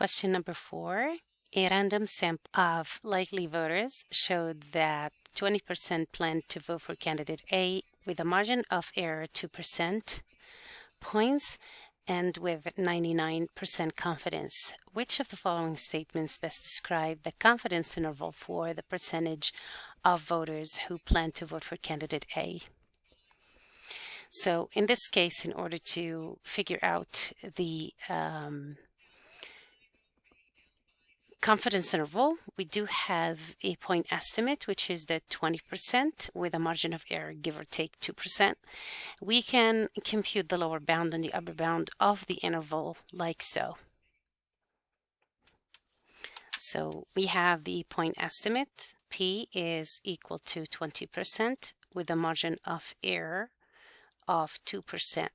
Question number 4. A random sample of likely voters showed that 20% planned to vote for candidate A with a margin of error 2% points and with 99% confidence. Which of the following statements best describe the confidence interval for the percentage of voters who plan to vote for candidate A? So in this case, in order to figure out the confidence interval, we do have a point estimate, which is the 20% with a margin of error, give or take 2%. We can compute the lower bound and the upper bound of the interval like so. So we have the point estimate, P is equal to 20% with a margin of error of 2%.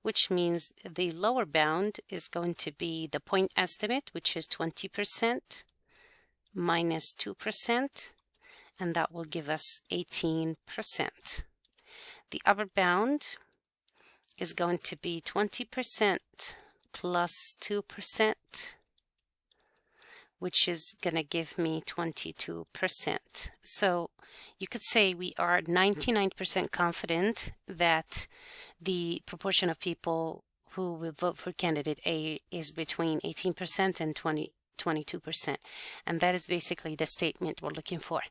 Which means the lower bound is going to be the point estimate, which is 20% minus 2%, and that will give us 18%. The upper bound is going to be 20% plus 2%, which is going to give me 22%. So you could say we are 99% confident that the proportion of people who will vote for candidate A is between 18% and 22%. And that is basically the statement we're looking for.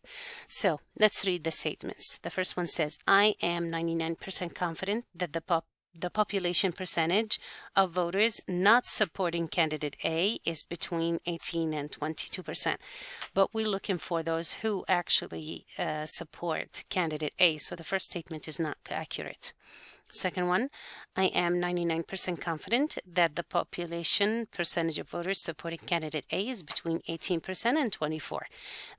So let's read the statements. The first one says, I am 99% confident that the population percentage of voters not supporting candidate A is between 18 and 22%. But we're looking for those who actually support candidate A. So the first statement is not accurate. Second one, I am 99% confident that the population percentage of voters supporting candidate A is between 18% and 24%.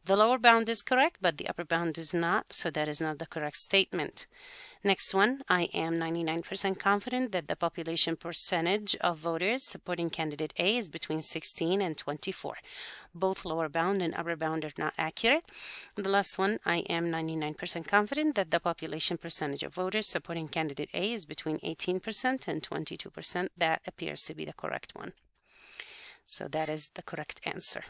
The lower bound is correct, but the upper bound is not, so that is not the correct statement. Next one, I am 99% confident that the population percentage of voters supporting candidate A is between 16 and 24. Both lower bound and upper bound are not accurate. The last one, I am 99% confident that the population percentage of voters supporting candidate A is between 18% and 22%. That appears to be the correct one. So that is the correct answer.